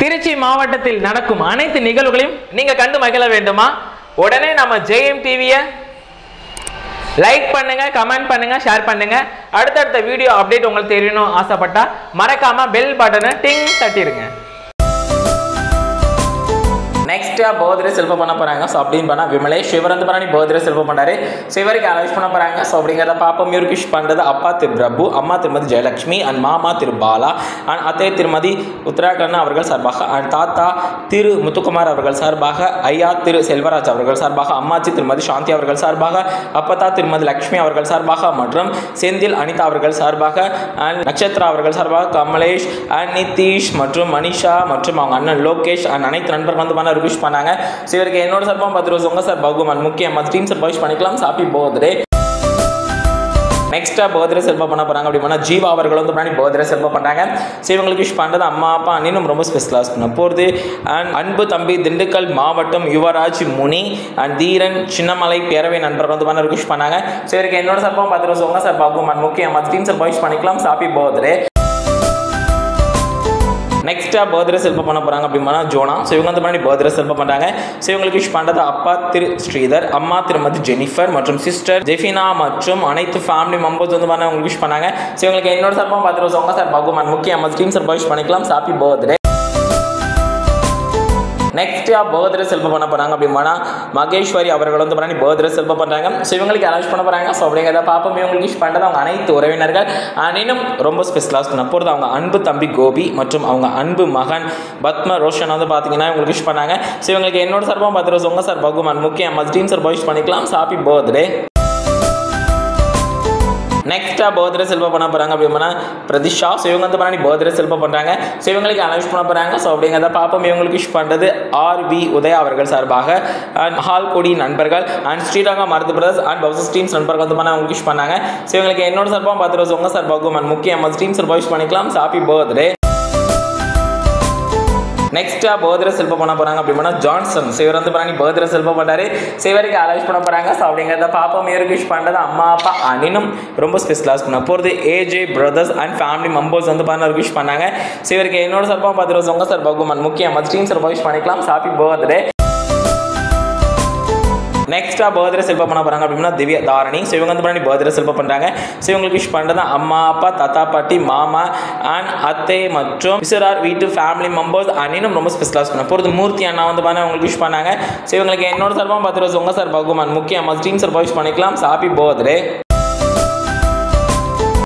திருச்சி மாவட்டத்தில் நடக்கும் அனைத்து நிகழ்வுகளையும் நீங்க கண்டு மகிழ வேண்டுமா? உடனே நம்ம ஜெயம் டிவியை லைக் பண்ணுங்க, கமெண்ட் பண்ணுங்க, ஷேர் பண்ணுங்க. அடுத்தடுத்த வீடியோ அப்டேட் உங்களுக்கு தெரியணும் ஆசைப்பட்டா மறக்காம பெல் பட்டனை டிங் தட்டிடுங்க. நெக்ஸ்ட் பர்த்டே செல்ஃப பண்ண போறாங்க. ஸோ அப்படின்னு பண்ணா விமலேஷ் இவர் வந்து பண்ணி பர்த்டே செல்ஃப பண்ணாரு. ஸோ இவருக்கு அனௌன்ஸ் பண்ண போறாங்க. ஸோ அப்படிங்கிறத பாப்போம். இவருக்கு விஷ் பண்றது அப்பா திரு பிரபு, அம்மா திருமதி ஜெயலட்சுமி அண்ட் மாமா திரு பாலா அண்ட் அத்தை திருமதி உத்தராகண்ணா அவர்கள் சார்பாக அண்ட் தாத்தா திரு முத்துக்குமார் அவர்கள் சார்பாக, ஐயா திரு செல்வராஜ் அவர்கள் சார்பாக, அம்மாச்சி திருமதி சாந்தி அவர்கள் சார்பாக, அப்பத்தா திருமதி லட்சுமி அவர்கள் சார்பாக மற்றும் செந்தில் அனிதா அவர்கள் சார்பாக அண்ட் நட்சத்திரா அவர்கள் சார்பாக, கமலேஷ் அண்ட் நிதிஷ் மற்றும் மனிஷா மற்றும் அவங்க அண்ணன் லோகேஷ் அண்ட் அனைத்து நண்பர்கள் வந்து விஷ் பண்ணாங்க. ஸோ இவருக்கு என்னோட சார்பாக 10 ரூபா உங்க சார் பகுமான் முக்கியமா டீம் சார் விஷ் பண்ணிக்கலாம். Happy birthday. நெக்ஸ்ட் பர்த்டே செல்ஃப பண்ண போறாங்க. அப்படின்னா ஜீவா அவர்கள் வந்து பர்த்டே செல்ஃப பண்றாங்க. ஸோ இவங்களுக்கு விஷ் பண்றது அம்மா அப்பா அண்ணனும் ரொம்ப ஸ்பெஷலாக பண்ண போகிறது. அண்ட் அன்பு தம்பி திண்டுக்கல் மாவட்டம் யுவராஜ் முனி அண்ட் தீரன் சின்னமலை பேரவை நண்பர்கள் வந்து விஷ் பண்ணாங்க. ஸோ இவருக்கு என்னோட சார்பாக 10 ரூபா உங்க சார் பகுமான் முக்கியமா டீம் சார் விஷ் பண்ணிக்கலாம். Happy birthday. நெக்ஸ்ட் பர்த்டே செல்ஃப பண்ண போறாங்க. அப்படின்னா ஜோனா. ஸோ இவங்க வந்து பர்த்டே செல்ஃப பண்றாங்க. ஸோ இவங்களுக்கு விஷ் பண்றது அப்பா திரு ஸ்ரீதர், அம்மா திருமதி ஜெனிஃபர் மற்றும் சிஸ்டர் ஜெஃபினா மற்றும் அனைத்து ஃபேமிலி மெம்பர்ஸ் வந்து உங்களுக்கு விஷ் பண்ணாங்க. ஸோ இவங்களுக்கு என்னோட சார்பாக 10 ரூபா உங்க சார் பகுமான் முக்கியமா டீம் சார் விஷ் பண்ணிக்கலாம். Happy birthday. நெக்ஸ்ட் பர்த்டே செல்ஃப பண்ண போறாங்க. அப்படின்னா மகேஸ்வரி அவர்கள் வந்து பர்த்டே செல்ஃப பண்றாங்க. ஸோ இவங்களுக்கு அனௌன்ஸ் பண்ண போறாங்க. ஸோ அப்படிங்கிறத பாப்போம். இவங்களுக்கு விஷ் பண்றது அவங்க அனைத்து உறவினர்கள் இன்னும் ரொம்ப ஸ்பெஷலாக பண்ண போகிறது அவங்க அன்பு தம்பி கோபி மற்றும் அவங்க அன்பு மகன் பத்ம ரோஷன் வந்து பார்த்தீங்கன்னா இவங்களுக்கு விஷ் பண்ணாங்க. ஸோ இவங்களுக்கு என்னோட சார்பாக 10 ரூபா உங்க சார் பகுமான் முக்கியமா டீம் சார் விஷ் பண்ணிக்கலாம். Happy birthday. நெக்ஸ்ட் பர்த்டே செல்ஃப பண்ண போறாங்க. அப்படின்னா பிரதிஷா. ஸோ இவங்க வந்து பர்த்டே செல்ஃப பண்றாங்க. ஸோ இவங்களுக்கு அனௌன்ஸ் பண்ண போறாங்க. ஸோ அப்படிங்கிறத பாப்போம். இவங்களுக்கு விஷ் பண்றது ஆர்வி உதயா அவர்கள் சார்பாக அண்ட் மஹால்கொடி நண்பர்கள் and Srirangam Marudhu brothers and பவுசஸ் டீம்ஸ் நண்பர்கள் வந்து அவங்களுக்கு விஷ் பண்ணாங்க. ஸோ இவங்களுக்கு என்னோட சார்பாக 10 ரூபா உங்க சார் பகுமான் முக்கியமா டீம் சார் விஷ் பண்ணிக்கலாம். Happy birthday. நெக்ஸ்ட் பர்த்டே செல்ஃப பண்ண போறாங்க. அப்படின்னா ஜான்சன். ஸோ இவர் வந்து பர்த்டே செல்ஃப பண்ணாரு. ஸோ இவருக்கு அனௌன்ஸ் பண்ண போறாங்க. ஸோ அப்படிங்கிறத பாப்போம். இவருக்கு விஷ் பண்றது அம்மா அப்பா அண்ணனும் ரொம்ப ஸ்பெஷலாக பண்ண போகிறது AJ brothers and family members வந்து விஷ் பண்ணாங்க. ஸோ இவருக்கு என்னோட சார்பாக 10 ரூபா உங்க சார் பகுமான் முக்கியமா டீம் சார் விஷ் பண்ணிக்கலாம். Happy birthday. நெக்ஸ்ட் பர்த்டே செல்ஃப பண்ண போறாங்க. அப்படின்னா திவ்யா தாரணி. ஸோ இவங்க வந்து பர்த்டே செல்ஃப பண்றாங்க. ஸோ இவங்களுக்கு விஷ் பண்றது அம்மா அப்பா தாத்தா பாட்டி மாமா அண்ட் அத்தை மற்றும் விசரார் வீட்டு ஃபேமிலி மெம்பர்ஸ் அண்ணனும் ரொம்ப ஸ்பெஷலாக பண்ண போகிறது மூர்த்தி அண்ணா வந்து அவங்களுக்கு விஷ் பண்ணாங்க. ஸோ இவங்களுக்கு என்னோட சார்பாக 10 ரூபா உங்க சார் பகுமான் முக்கியமா டீம் சார் விஷ் பண்ணிக்கலாம். Happy birthday.